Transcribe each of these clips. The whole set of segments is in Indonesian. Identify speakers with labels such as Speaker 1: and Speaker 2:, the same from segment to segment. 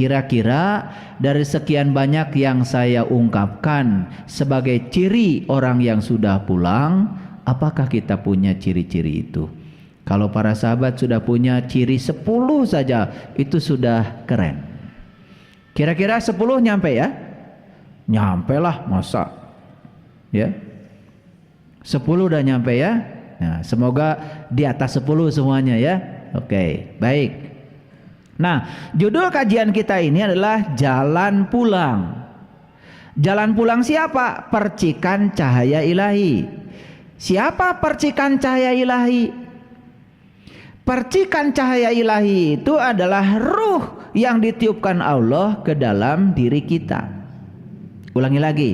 Speaker 1: Kira-kira dari sekian banyak yang saya ungkapkan sebagai ciri orang yang sudah pulang, apakah kita punya ciri-ciri itu? Kalau para sahabat sudah punya ciri 10 saja, itu sudah keren. Kira-kira 10 nyampe ya? Nyampe lah, masa? Ya, 10 udah nyampe ya? Nah, semoga di atas 10 semuanya ya. Oke, baik. Nah, judul kajian kita ini adalah Jalan Pulang. Jalan pulang siapa? Percikan cahaya ilahi. Siapa percikan cahaya ilahi? Percikan cahaya ilahi itu adalah ruh yang ditiupkan Allah ke dalam diri kita. Ulangi lagi.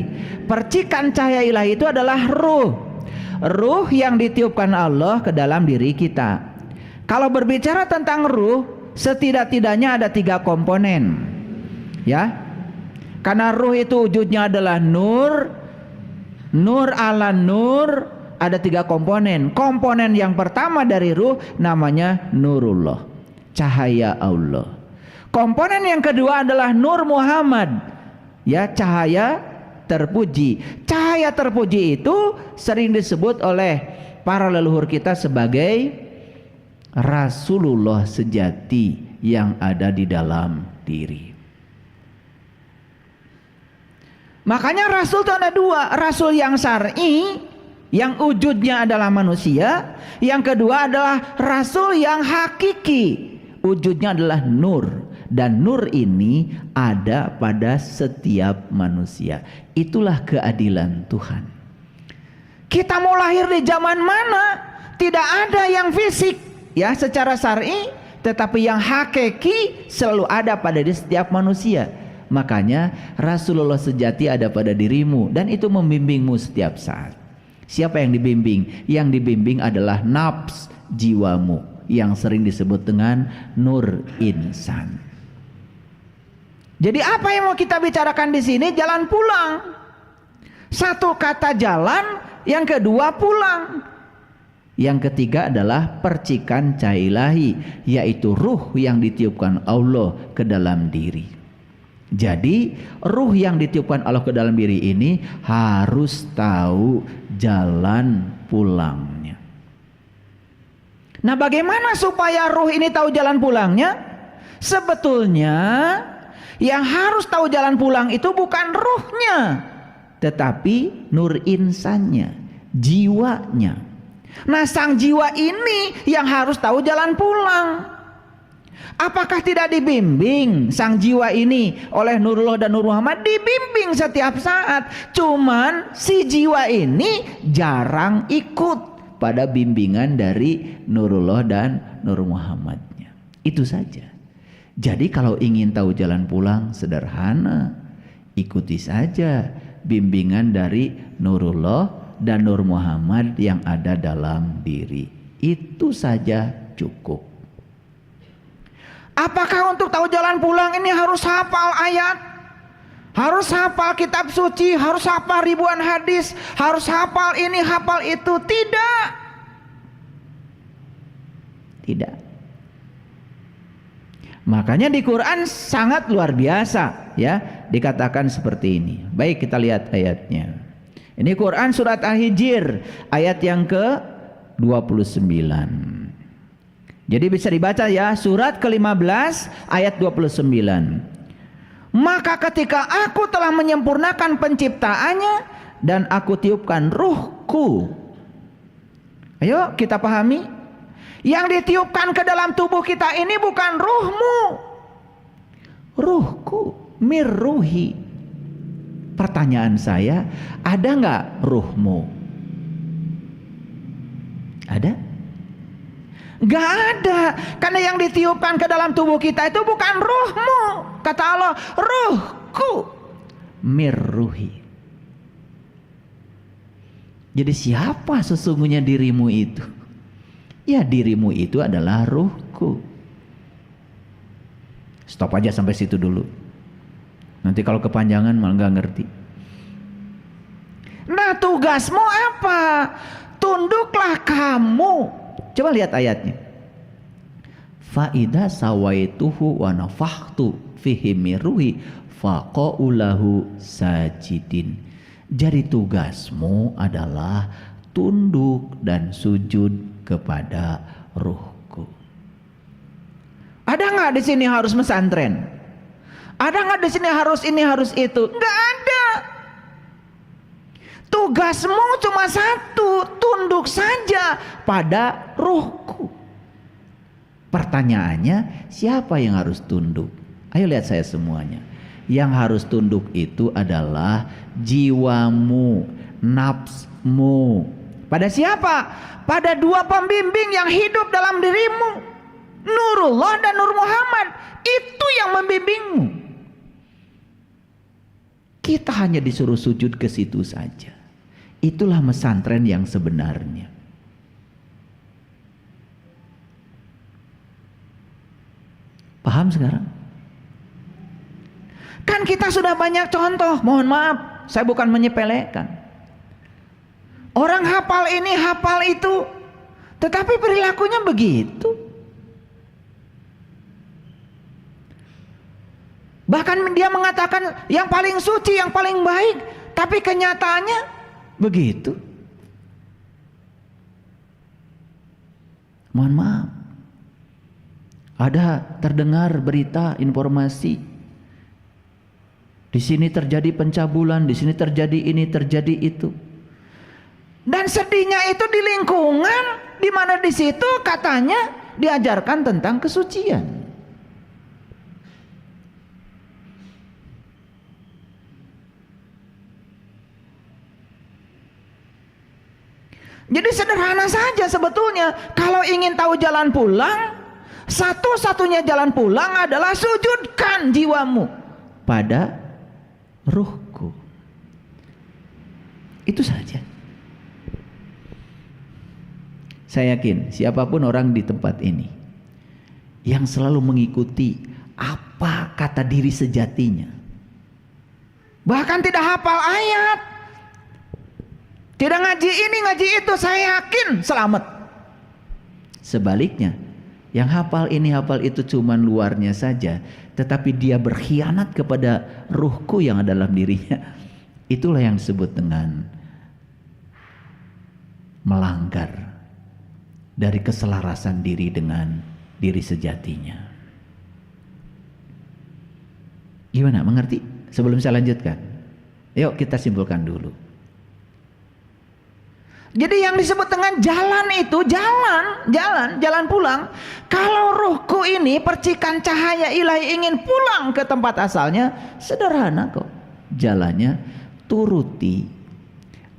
Speaker 1: Percikan cahaya ilahi itu adalah ruh. Ruh yang ditiupkan Allah ke dalam diri kita. Kalau berbicara tentang ruh, setidak-tidaknya ada 3 komponen, ya. Karena ruh itu wujudnya adalah nur, nur ala nur, ada 3 komponen. Komponen yang pertama dari ruh namanya nurullah, cahaya Allah. Komponen yang kedua adalah nur Muhammad, ya, cahaya terpuji. Cahaya terpuji itu sering disebut oleh para leluhur kita sebagai Rasulullah sejati yang ada di dalam diri. Makanya Rasul itu ada 2. Rasul yang syar'i, yang wujudnya adalah manusia. Yang kedua adalah Rasul yang hakiki, wujudnya adalah nur. Dan nur ini ada pada setiap manusia. Itulah keadilan Tuhan. Kita mau lahir di zaman mana, tidak ada yang fisik, ya, secara syar'i, tetapi yang hakiki selalu ada pada di setiap manusia. Makanya Rasulullah sejati ada pada dirimu, dan itu membimbingmu setiap saat. Siapa yang dibimbing? Yang dibimbing adalah nafs jiwamu, yang sering disebut dengan nur insan. Jadi apa yang mau kita bicarakan di sini? Jalan pulang. Satu kata jalan, yang kedua pulang. Yang ketiga adalah percikan cahaya ilahi, yaitu ruh yang ditiupkan Allah ke dalam diri. Jadi ruh yang ditiupkan Allah ke dalam diri ini harus tahu jalan pulangnya. Nah, bagaimana supaya ruh ini tahu jalan pulangnya? Sebetulnya yang harus tahu jalan pulang itu bukan ruhnya, tetapi nur insannya, jiwanya. Nah, sang jiwa ini yang harus tahu jalan pulang. Apakah tidak dibimbing sang jiwa ini oleh Nurullah dan Nur Muhammad? Dibimbing setiap saat. Cuman si jiwa ini jarang ikut pada bimbingan dari Nurullah dan Nur Muhammadnya. Itu saja. Jadi kalau ingin tahu jalan pulang, sederhana, ikuti saja bimbingan dari Nurullah dan Nur Muhammad yang ada dalam diri. Itu saja cukup. Apakah untuk tahu jalan pulang ini harus hafal ayat, harus hafal kitab suci, harus hafal ribuan hadis, harus hafal ini, hafal itu? Tidak. Tidak. Makanya di Quran sangat luar biasa, ya, dikatakan seperti ini. Baik, kita lihat ayatnya. Ini Quran surat Al-Hijr ayat yang ke-29. Jadi bisa dibaca ya, surat ke-15 ayat 29. Maka ketika aku telah menyempurnakan penciptaannya dan aku tiupkan ruhku. Ayo kita pahami. Yang ditiupkan ke dalam tubuh kita ini bukan ruhmu, ruhku, mirruhi. Pertanyaan saya, ada nggak ruhmu? Ada? Nggak ada, karena yang ditiupkan ke dalam tubuh kita itu bukan ruhmu. Kata Allah, ruhku, mirruhi. Jadi siapa sesungguhnya dirimu itu? Ya, dirimu itu adalah ruhku. Stop aja sampai situ dulu. Nanti kalau kepanjangan malah nggak ngerti. Nah, tugasmu apa? Tunduklah kamu. Coba lihat ayatnya. Fa idza sawaituhu wa nafakhtu fihi mirruhi faqaulahu sajidin. Jadi tugasmu adalah tunduk dan sujud kepada ruhku. Ada nggak di sini harus pesantren? Ada nggak di sini harus ini harus itu? Nggak ada. Tugasmu cuma satu, tunduk saja pada ruhku. Pertanyaannya, siapa yang harus tunduk? Ayo lihat saya semuanya. Yang harus tunduk itu adalah jiwamu, nafsmu. Pada siapa? Pada dua pembimbing yang hidup dalam dirimu, Nurullah dan Nur Muhammad. Itu yang membimbingmu. Kita hanya disuruh sujud ke situ saja. Itulah pesantren yang sebenarnya. Paham sekarang? Kan kita sudah banyak contoh. Mohon maaf, saya bukan menyepelekan. Orang hafal ini, hafal itu, tetapi perilakunya begitu. Bahkan dia mengatakan yang paling suci, yang paling baik, tapi kenyataannya begitu. Mohon maaf. Ada terdengar berita, informasi. Di sini terjadi pencabulan, di sini terjadi ini, terjadi itu. Dan sedihnya itu di lingkungan di mana di situ katanya diajarkan tentang kesucian. Jadi sederhana saja sebetulnya. Kalau ingin tahu jalan pulang, satu-satunya jalan pulang adalah sujudkan jiwamu pada ruhku. Itu saja. Saya yakin siapapun orang di tempat ini yang selalu mengikuti apa kata diri sejatinya, bahkan tidak hafal ayat, tidak ngaji ini ngaji itu, saya yakin selamat. Sebaliknya, yang hafal ini hafal itu cuman luarnya saja, tetapi dia berkhianat kepada ruhku yang ada dalam dirinya. Itulah yang disebut dengan melanggar dari keselarasan diri dengan diri sejatinya. Gimana, mengerti? Sebelum saya lanjutkan, yuk kita simpulkan dulu. Jadi yang disebut dengan jalan itu jalan pulang. Kalau ruhku ini percikan cahaya ilahi ingin pulang ke tempat asalnya, sederhana kok. Jalannya turuti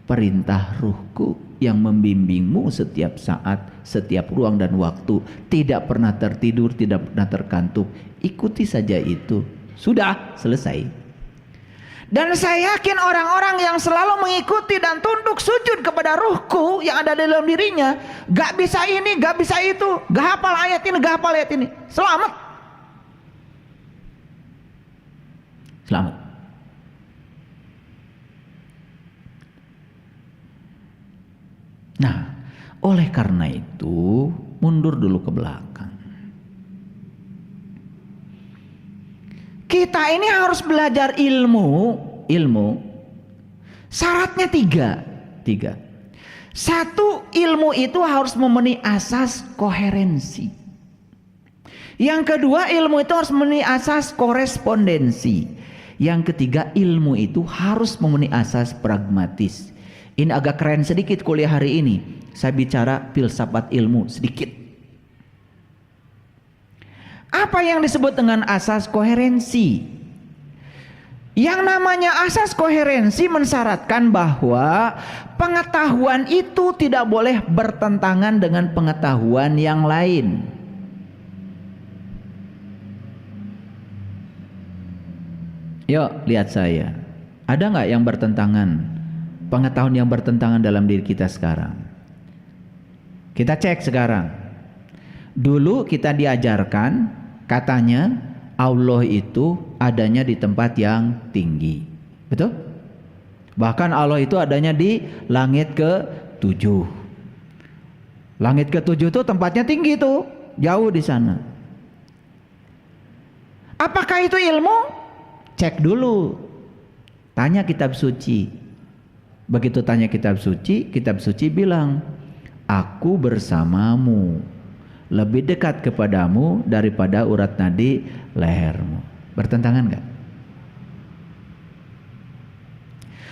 Speaker 1: perintah ruhku yang membimbingmu setiap saat, setiap ruang dan waktu, tidak pernah tertidur, tidak pernah terkantuk. Ikuti saja itu, sudah selesai. Dan saya yakin orang-orang yang selalu mengikuti dan tunduk sujud kepada ruhku yang ada dalam dirinya, gak bisa ini, gak bisa itu, gak hafal ayat ini, gak hafal ayat ini, selamat. Selamat. Nah, oleh karena itu mundur dulu ke belakang. Kita ini harus belajar ilmu. Syaratnya tiga. Satu, ilmu itu harus memenuhi asas koherensi. Yang kedua, ilmu itu harus memenuhi asas korespondensi. Yang ketiga, ilmu itu harus memenuhi asas pragmatis. Ini agak keren sedikit kuliah hari ini. Saya bicara filsafat ilmu sedikit. Apa yang disebut dengan asas koherensi? Yang namanya asas koherensi mensyaratkan bahwa pengetahuan itu tidak boleh bertentangan dengan pengetahuan yang lain. Yuk lihat saya. Ada nggak yang bertentangan? Pengetahuan yang bertentangan dalam diri kita sekarang. Kita cek sekarang. Dulu kita diajarkan katanya Allah itu adanya di tempat yang tinggi. Betul? Bahkan Allah itu adanya di langit ke-7. Langit ke-7 itu tempatnya tinggi tuh, jauh di sana. Apakah itu ilmu? Cek dulu. Tanya kitab suci. Begitu tanya kitab suci bilang, aku bersamamu, lebih dekat kepadamu daripada urat nadi lehermu. Bertentangan enggak?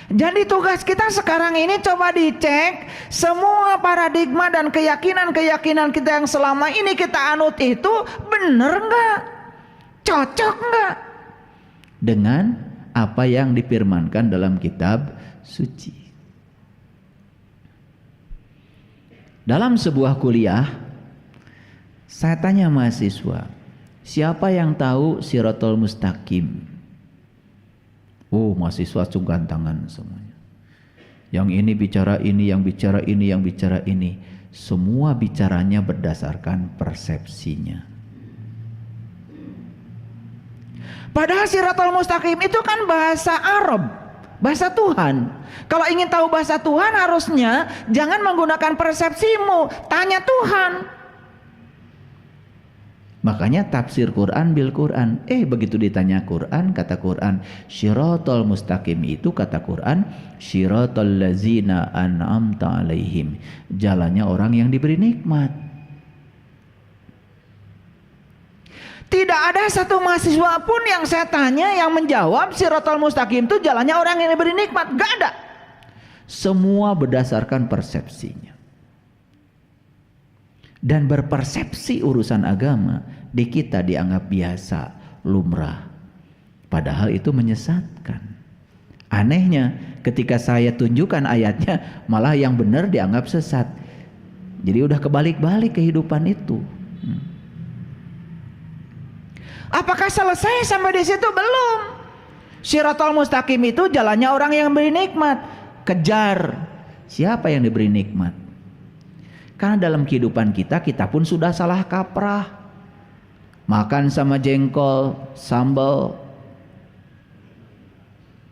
Speaker 1: Jadi tugas kita sekarang ini coba dicek semua paradigma dan keyakinan-keyakinan kita yang selama ini kita anut itu benar enggak? Cocok enggak dengan apa yang difirmankan dalam kitab suci? Dalam sebuah kuliah, saya tanya mahasiswa, siapa yang tahu Shirathul Mustaqim? Oh, mahasiswa sungkan tangan semuanya. Yang ini bicara ini, yang bicara ini, yang bicara ini. Semua bicaranya berdasarkan persepsinya. Padahal Shirathul Mustaqim itu kan bahasa Arab, bahasa Tuhan. Kalau ingin tahu bahasa Tuhan harusnya jangan menggunakan persepsimu, tanya Tuhan. Makanya tafsir Quran bil Quran. Begitu ditanya Quran, kata Quran Shirathul Mustaqim itu, kata Quran Shirathul lazina an'amta alaihim, jalannya orang yang diberi nikmat. Tidak ada satu mahasiswa pun yang saya tanya yang menjawab Shirathul Mustaqim itu jalannya orang yang diberi nikmat. Gak ada. Semua berdasarkan persepsinya. Dan berpersepsi urusan agama di kita dianggap biasa, lumrah. Padahal itu menyesatkan. Anehnya ketika saya tunjukkan ayatnya, malah yang benar dianggap sesat. Jadi udah kebalik-balik kehidupan itu. Apakah selesai sampai di situ? Belum. Shirathul Mustaqim itu jalannya orang yang beri nikmat. Kejar siapa yang diberi nikmat. Karena dalam kehidupan kita pun sudah salah kaprah. Makan sama jengkol, sambal,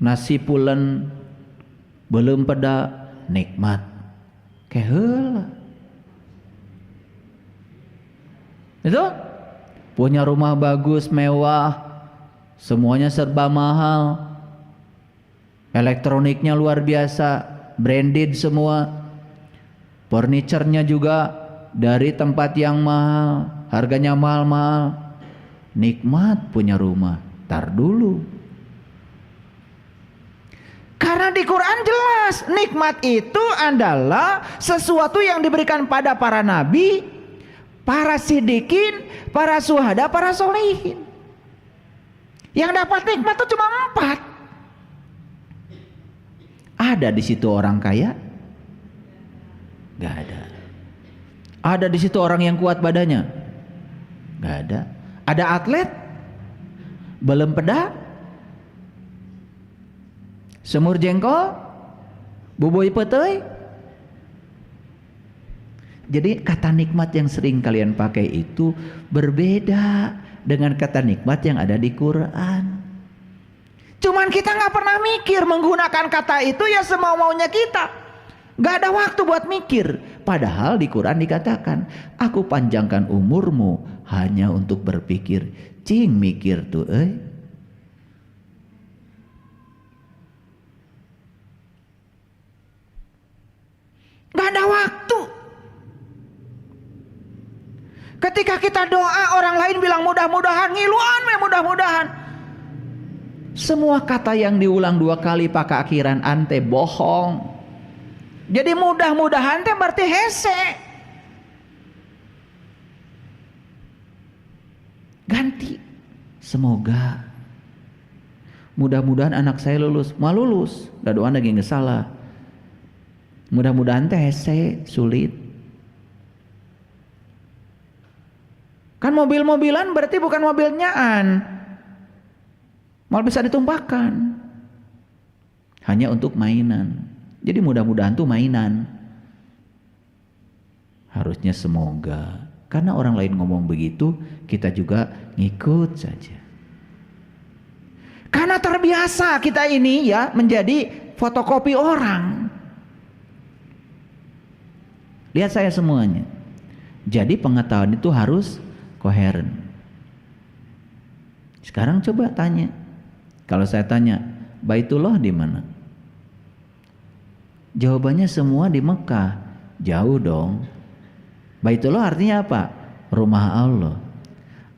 Speaker 1: nasi pulen, belum peda, nikmat. Keheula. Itu punya rumah bagus, mewah, semuanya serba mahal, elektroniknya luar biasa, branded semua. Furniturnya juga dari tempat yang mahal, harganya mahal-mahal. Nikmat punya rumah, tar dulu. Karena di Quran jelas, nikmat itu adalah sesuatu yang diberikan pada para nabi, para siddiqin, para syuhada, para sholihin. Yang dapat nikmat itu cuma 4. Ada di situ orang kaya? Gak ada. Ada di situ orang yang kuat badannya? Gak ada. Ada atlet? Belum peda? Semur jengkol? Bubui petei? Jadi kata nikmat yang sering kalian pakai itu berbeda dengan kata nikmat yang ada di Quran. Cuman kita gak pernah mikir menggunakan kata itu ya semau-maunya kita. Gak ada waktu buat mikir. Padahal di Quran dikatakan, aku panjangkan umurmu hanya untuk berpikir. Cing mikir tuh Gak ada waktu. Ketika kita doa orang lain bilang mudah-mudahan, ngiluan mudah-mudahan. Semua kata yang diulang 2 kali pakai akhiran ante bohong. Jadi mudah-mudahan teh berarti hese. Ganti. Semoga. Mudah-mudahan anak saya lulus. Mau lulus. Da doa lagi nggak salah. Mudah-mudahan teh hese, sulit. Kan mobil-mobilan berarti bukan mobil nyaan. Mal bisa ditumpahkan. Hanya untuk mainan. Jadi mudah-mudahan tuh mainan. Harusnya semoga. Karena orang lain ngomong begitu, kita juga ngikut saja. Karena terbiasa kita ini ya menjadi fotokopi orang. Lihat saya semuanya. Jadi pengetahuan itu harus koheren. Sekarang coba tanya, kalau saya tanya Baitullah di mana? Jawabannya semua di Mekah. Jauh dong. Baitullah artinya apa? Rumah Allah.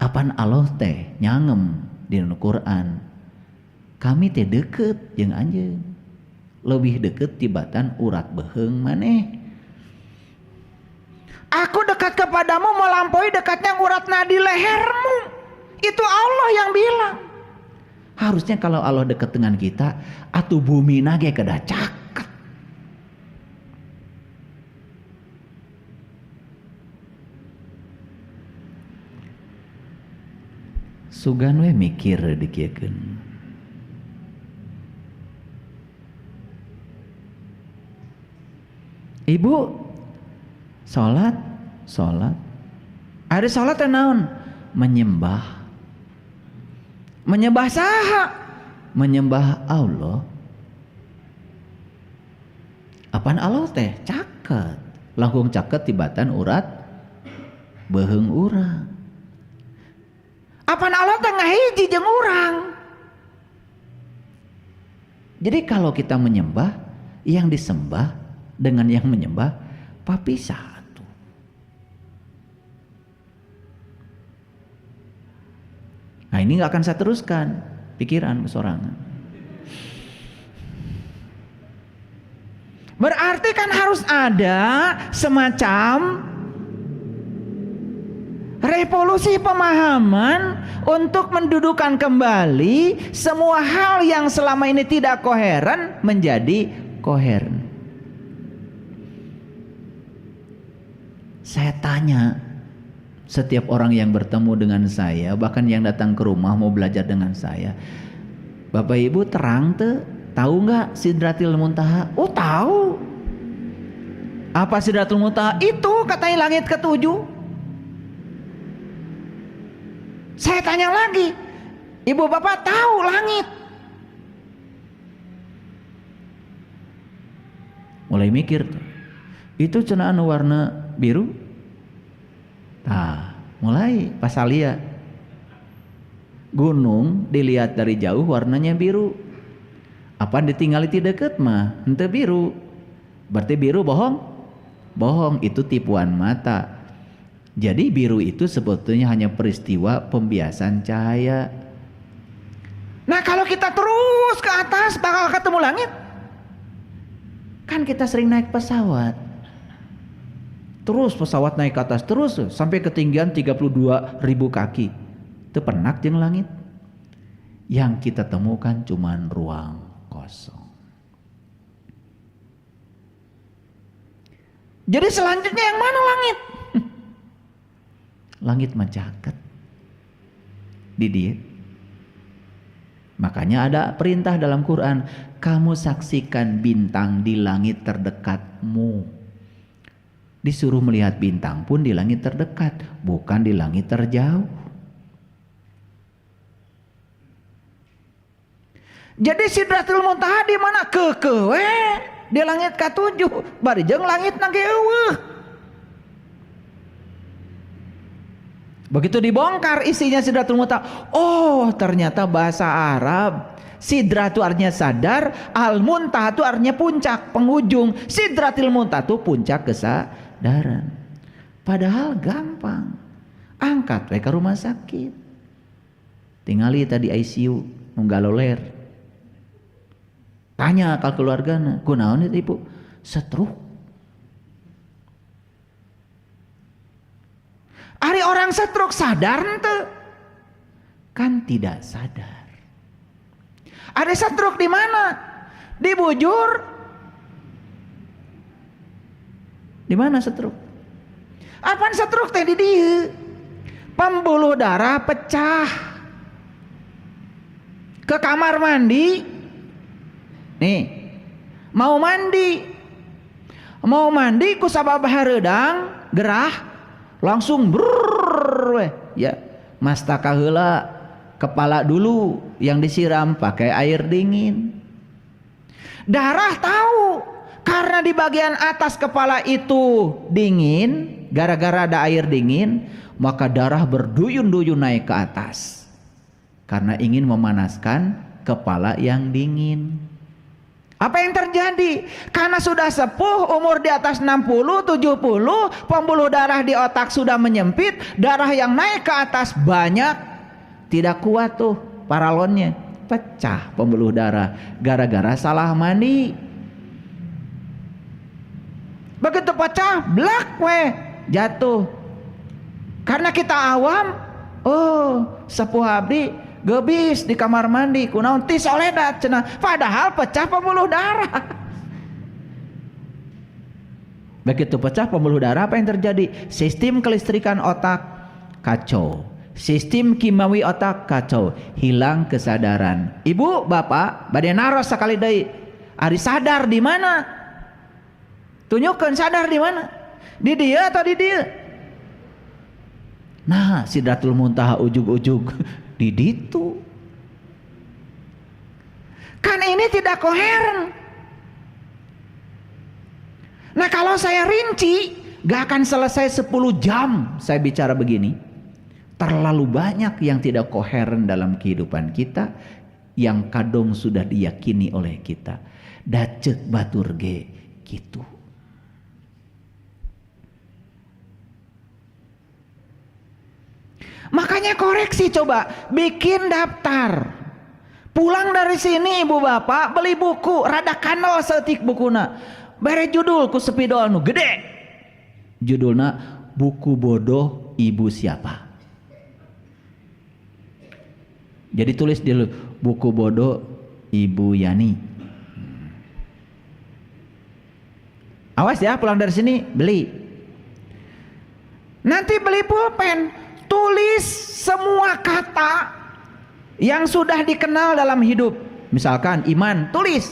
Speaker 1: Apaan Allah teh nyangem di Quran. Kami teh deket jeung anjeun. Lebih deket tibatan urat beheung maneh. Aku dekat kepadamu melampaui dekatnya urat nadi lehermu. Itu Allah yang bilang. Harusnya kalau Allah dekat dengan kita, atuh bumi nage kedah caket. Sugan we mikir dikiekeun. Ibu salat. Ada salat teh naon? Menyembah. Menyembah saha? Menyembah Allah. Apaan Allah teh? Caket. Langkung caket tibatan urat beheung urang. Apaan Allah teh ngahiji jeung urang. Jadi kalau kita menyembah, yang disembah dengan yang menyembah papisah atuh. Nah ini gak akan saya teruskan pikiran kesorangan. Berarti kan harus ada semacam revolusi pemahaman untuk mendudukan kembali semua hal yang selama ini tidak koheren menjadi koheren. Saya tanya setiap orang yang bertemu dengan saya, bahkan yang datang ke rumah mau belajar dengan saya, Bapak Ibu terang tuh, tahu nggak Sidratil Muntaha? Oh tahu. Apa Sidratul Muntaha? Itu katanya langit ketujuh. Saya tanya lagi, ibu bapak tahu langit? Mulai mikir tuh, itu cenah warna biru. Nah, mulai pas lihat gunung dilihat dari jauh warnanya biru. Apa ditinggali ti deket mah henteu biru. Berarti biru bohong? Bohong, itu tipuan mata. Jadi biru itu sebetulnya hanya peristiwa pembiasan cahaya. Nah kalau kita terus ke atas bakal ketemu langit. Kan kita sering naik pesawat. Terus pesawat naik ke atas terus sampai ketinggian 32.000 kaki. Itu penak jeung langit. Yang kita temukan cuman ruang kosong. Jadi selanjutnya yang mana langit? Langit mencaket di dia. Makanya ada perintah dalam Quran, kamu saksikan bintang di langit terdekatmu. Disuruh melihat bintang pun di langit terdekat, bukan di langit terjauh. Jadi Sidratul Muntaha di mana? Kekewe di langit ke-7, bari jeung langit nage eueuh. Begitu dibongkar isinya Sidratul Muntaha, oh ternyata bahasa Arab. Sidra itu artinya sadar, Al-Muntaha itu artinya puncak, penghujung. Sidratil Muntaha itu puncak kesadaran. Padahal gampang. Angkat we ke rumah sakit. Tingali tadi ICU nunggaloler. Tanya ke keluargana, kunaon itu ibu? Stroke. Ari orang stroke sadar ente? Kan tidak sadar. Ada stroke di mana? Di bujur. Di mana stroke? Apaan stroke teh di dieu? Pembuluh darah pecah. Ke kamar mandi. Nih, mau mandi. Mau mandi ku sabab hareudang, gerah. Langsung brrrr, ya mastaka heula, kepala dulu yang disiram pakai air dingin. Darah tahu karena di bagian atas kepala itu dingin, gara-gara ada air dingin, maka darah berduyun-duyun naik ke atas. karena ingin memanaskan kepala yang dingin. Apa yang terjadi? Karena sudah sepuh, umur di atas 60, 70, pembuluh darah di otak sudah menyempit, darah yang naik ke atas banyak, tidak kuat tuh paralonnya, pecah pembuluh darah gara-gara salah mandi. Begitu pecah, blak jatuh. Karena kita awam, oh sepuh abdi gebis di kamar mandi kunaon ti soledat cenah, padahal pecah pembuluh darah. Begitu pecah pembuluh darah, apa yang terjadi? Sistem kelistrikan otak kacau, sistem kimawi otak kacau, hilang kesadaran. Ibu bapak bade naros sakali deui, ari sadar di mana? Tunjukkeun sadar di mana? Di dia atau di dia? Nah, Sidratul Muntaha ujug-ujug di ditu. Kan ini tidak koheren. Nah, kalau saya rinci, gak akan selesai 10 jam saya bicara begini. Terlalu banyak yang tidak koheren dalam kehidupan kita, yang kadung sudah diyakini oleh kita. Dacek batur ge gitu. Makanya koreksi, coba bikin daftar. Pulang dari sini ibu bapak beli buku, rada kano setik bukuna. Bare judul ku sepidol nu gede. Judulna Buku Bodoh Ibu Siapa. Jadi tulis dulu Buku Bodoh Ibu Yani. Awas ya, pulang dari sini beli. Nanti beli pulpen. Tulis semua kata yang sudah dikenal dalam hidup. Misalkan iman, tulis.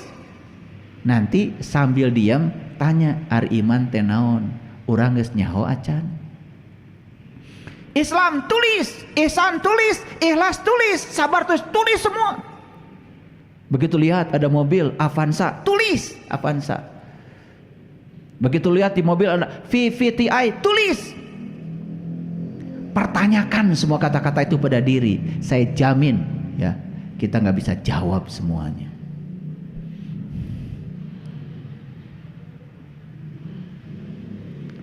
Speaker 1: Nanti sambil diam tanya, ar iman teh naon? Urang geus nyaho acan. Islam tulis, ihsan tulis, ikhlas tulis, sabar tulis semua. Begitu lihat ada mobil Avanza, tulis Avanza. Begitu lihat di mobil ada VVTi, tulis. Pertanyakan semua kata-kata itu pada diri. Saya jamin ya, kita nggak bisa jawab semuanya.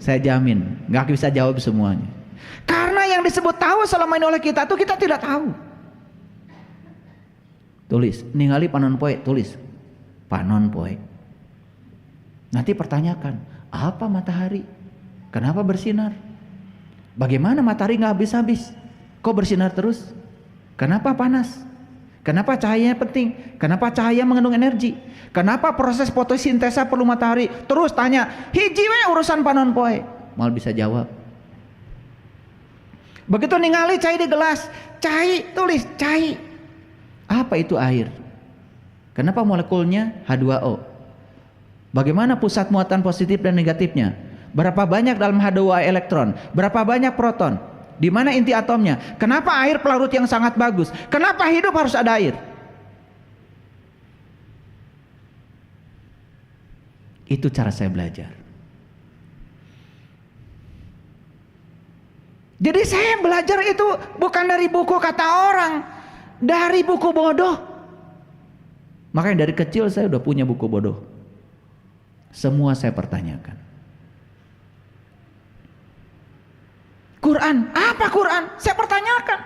Speaker 1: Saya jamin nggak bisa jawab semuanya. Karena yang disebut tahu selama ini oleh kita tuh kita tidak tahu. Tulis, ningali panon poe, tulis panon poe. Nanti pertanyakan, apa matahari? Kenapa bersinar? Bagaimana matahari nggak habis-habis? Kok bersinar terus? Kenapa panas? Kenapa cahayanya penting? Kenapa cahaya mengandung energi? Kenapa proses fotosintesa perlu matahari? Terus tanya, hiji we urusan panon poe. Mal bisa jawab. Begitu ningali cai di gelas, cai, tulis cai. Apa itu air? Kenapa molekulnya H2O? Bagaimana pusat muatan positif dan negatifnya? Berapa banyak dalam H2O elektron? Berapa banyak proton? Di mana inti atomnya? Kenapa air pelarut yang sangat bagus? Kenapa hidup harus ada air? Itu cara saya belajar. Jadi saya belajar itu bukan dari buku kata orang, dari buku bodoh. Makanya dari kecil saya udah punya buku bodoh. Semua saya pertanyakan. Quran, apa Quran? Saya pertanyakan.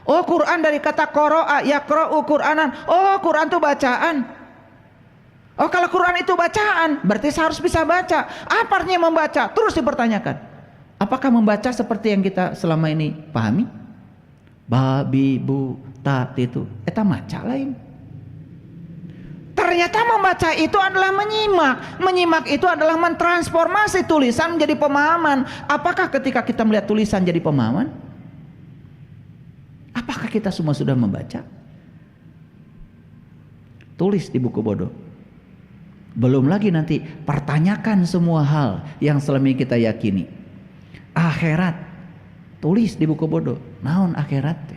Speaker 1: Oh, Quran dari kata qara'a, yaqra'u Qur'anan. Oh, Quran itu bacaan. Oh, kalau Quran itu bacaan, berarti saya harus bisa baca. Apa artinya membaca? Terus dipertanyakan. Apakah membaca seperti yang kita selama ini pahami? Babi, bu, ta, itu. Eta maca lain. Ternyata membaca itu adalah menyimak. Menyimak itu adalah mentransformasi tulisan menjadi pemahaman. Apakah ketika kita melihat tulisan jadi pemahaman? Apakah kita semua sudah membaca? Tulis di buku bodoh. Belum lagi nanti pertanyakan semua hal yang selama ini kita yakini. Akhirat, tulis di buku bodoh. Naon akhirat?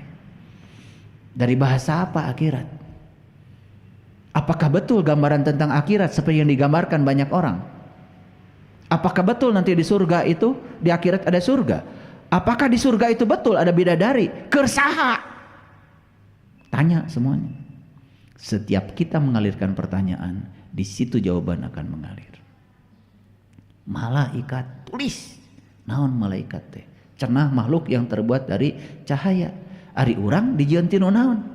Speaker 1: Dari bahasa apa akhirat? Apakah betul gambaran tentang akhirat seperti yang digambarkan banyak orang? Apakah betul nanti di surga itu, di akhirat ada surga? Apakah di surga itu betul ada bidadari? Kersaha. Tanya semuanya. Setiap kita mengalirkan pertanyaan, di situ jawaban akan mengalir. Malaikat, tulis. Naon malaikat teh? Cenah makhluk yang terbuat dari cahaya. Ari urang dijieun ti naon?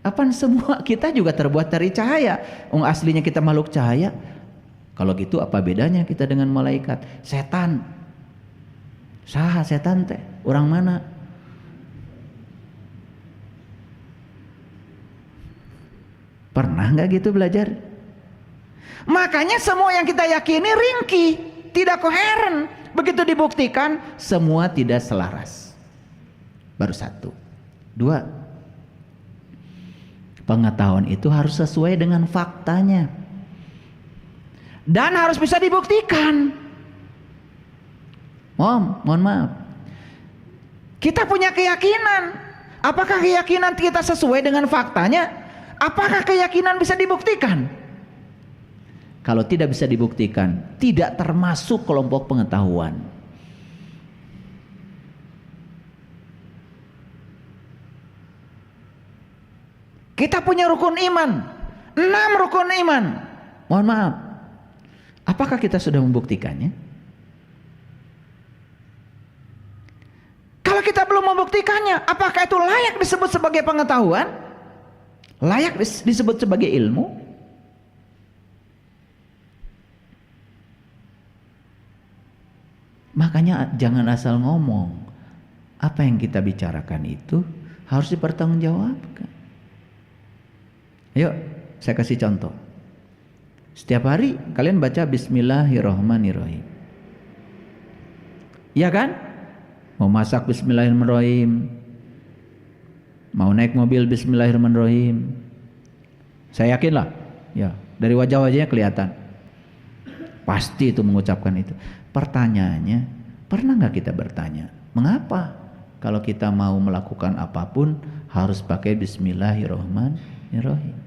Speaker 1: Apaan semua kita juga terbuat dari cahaya. Aslinya kita makhluk cahaya. Kalau gitu apa bedanya kita dengan malaikat? Setan. Saha setan teh? Urang mana? Pernah nggak gitu belajar? Makanya semua yang kita yakini ringkih, tidak koheren. Begitu dibuktikan, semua tidak selaras. Baru satu. Dua, pengetahuan itu harus sesuai dengan faktanya. Dan harus bisa dibuktikan. Mohon maaf. Kita punya keyakinan. Apakah keyakinan kita sesuai dengan faktanya? Apakah keyakinan bisa dibuktikan? Kalau tidak bisa dibuktikan, tidak termasuk kelompok pengetahuan. Kita punya rukun iman, 6 rukun iman. Mohon maaf, apakah kita sudah membuktikannya? Kalau kita belum membuktikannya, apakah itu layak disebut sebagai pengetahuan? Layak disebut sebagai ilmu? Makanya jangan asal ngomong. Apa yang kita bicarakan itu harus dipertanggungjawabkan. Ayo, saya kasih contoh. Setiap hari kalian baca Bismillahirrahmanirrahim. Iya kan? Mau masak Bismillahirrahmanirrahim. Mau naik mobil Bismillahirrahmanirrahim. Saya yakin lah, ya, dari wajah-wajahnya kelihatan. Pasti itu mengucapkan itu. Pertanyaannya, pernah nggak kita bertanya, mengapa kalau kita mau melakukan apapun harus pakai Bismillahirrahmanirrahim?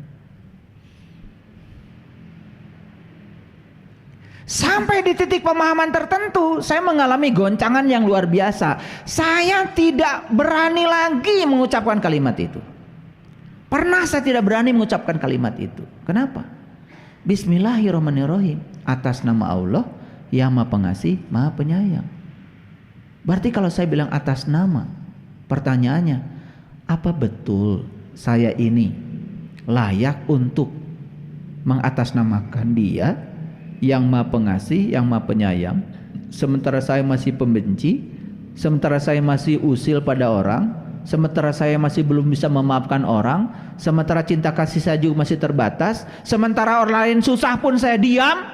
Speaker 1: Sampai di titik pemahaman tertentu, saya mengalami goncangan yang luar biasa. Saya tidak berani lagi mengucapkan kalimat itu. Pernah saya tidak berani mengucapkan kalimat itu. Kenapa? Bismillahirrahmanirrahim, atas nama Allah yang Maha Pengasih, Maha Penyayang. Berarti kalau saya bilang atas nama, pertanyaannya, apa betul saya ini layak untuk mengatasnamakan Dia yang Maha Pengasih, yang Maha Penyayang, sementara saya masih pembenci, sementara saya masih usil pada orang, sementara saya masih belum bisa memaafkan orang, sementara cinta kasih saya juga masih terbatas, sementara orang lain susah pun saya diam?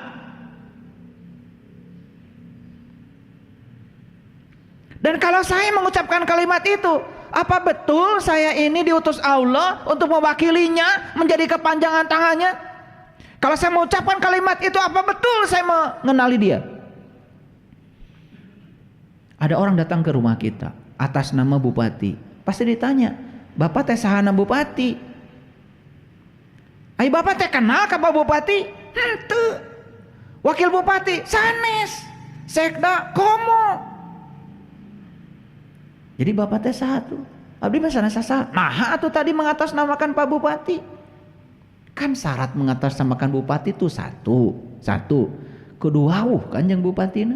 Speaker 1: Dan kalau saya mengucapkan kalimat itu, apa betul saya ini diutus Allah untuk mewakilinya, menjadi kepanjangan tangannya? Kalau saya mengucapkan kalimat itu, apa betul saya mengenali dia? Ada orang datang ke rumah kita atas nama Bupati. Pasti ditanya, Bapak teh sahana Bupati? Ai Bapak teh kenal ka Pak Bupati? Henteu. Wakil Bupati sanes. Sekda komo. Jadi Bapak teh satu. Abdi mah sanes sasa. Nah, atuh tadi mengatasnamakan Pak Bupati. Kan syarat mengatasnamakan bupati itu satu, kudu wawuh kanjeng bupatina.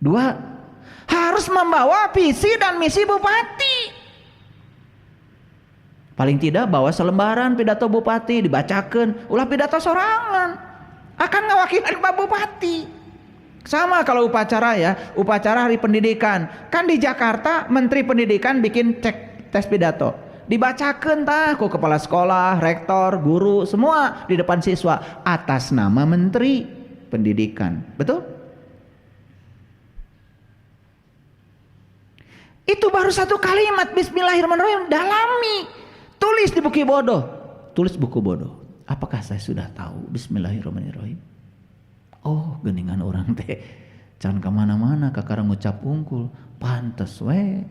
Speaker 1: 2, harus membawa visi dan misi bupati. Paling tidak bawa selembaran pidato bupati dibacakan, ulah pidato sorangan. Akan ngawakilin Pak Bupati. Sama kalau upacara ya, upacara hari pendidikan. Kan di Jakarta Menteri Pendidikan bikin cek tes pidato. Dibacakan tah ku kepala sekolah, rektor, guru, semua di depan siswa atas nama Menteri Pendidikan. Betul? Itu baru satu kalimat Bismillahirrahmanirrahim, dalami. Tulis di buku bodoh. Tulis buku bodoh. Apakah saya sudah tahu Bismillahirrahmanirrahim? Oh, geningan orang teh can kemana-mana kakara ngucap unggul. Pantes we.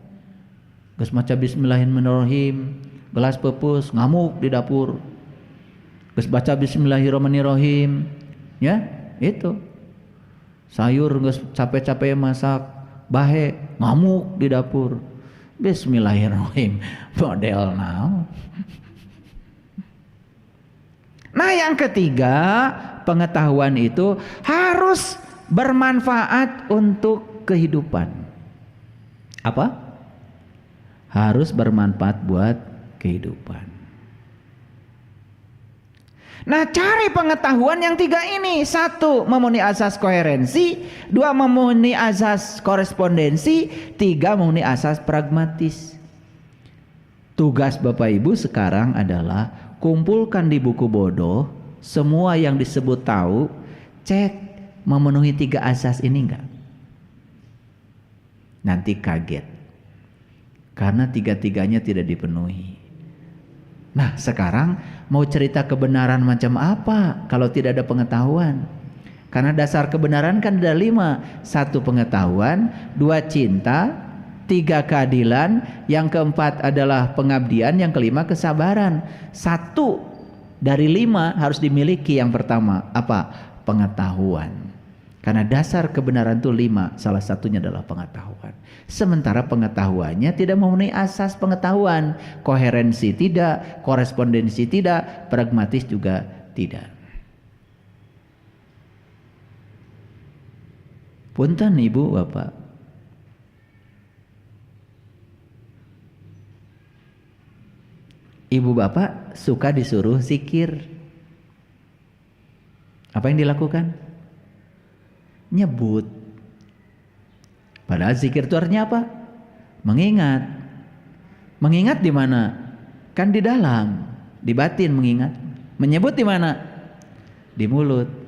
Speaker 1: Geus maca Bismillahirrahmanirrahim, gelas pepus ngamuk di dapur. Geus baca Bismillahirrahmanirrahim, ya itu. Sayur geus capek-capek masak, bahe ngamuk di dapur. Bismillahirrahmanirrahim. Model now. Nah, yang ketiga, pengetahuan itu harus bermanfaat untuk kehidupan. Apa? Harus bermanfaat buat kehidupan. Nah, cari pengetahuan yang tiga ini. Satu, memenuhi asas koherensi. Dua, memenuhi asas korespondensi. Tiga, memenuhi asas pragmatis. Tugas Bapak Ibu sekarang adalah kumpulkan di buku bodoh semua yang disebut tahu. Cek memenuhi tiga asas ini enggak. Nanti kaget. Karena tiga-tiganya tidak dipenuhi. Nah, sekarang mau cerita kebenaran macam apa kalau tidak ada pengetahuan? Karena dasar kebenaran kan ada 5. 1 pengetahuan, 2 cinta, 3 keadilan, yang keempat adalah pengabdian, yang kelima kesabaran. 1 dari 5 harus dimiliki. Yang pertama apa? Pengetahuan. Karena dasar kebenaran itu 5, salah satunya adalah pengetahuan. Sementara pengetahuannya tidak memenuhi asas pengetahuan. Koherensi tidak, korespondensi tidak, pragmatis juga tidak. Punten Ibu Bapak. Ibu Bapak suka disuruh zikir. Apa yang dilakukan? Nyebut. Padahal zikir itu artinya apa? Mengingat. Mengingat di mana? Kan di dalam, di batin mengingat. Menyebut di mana? Di mulut.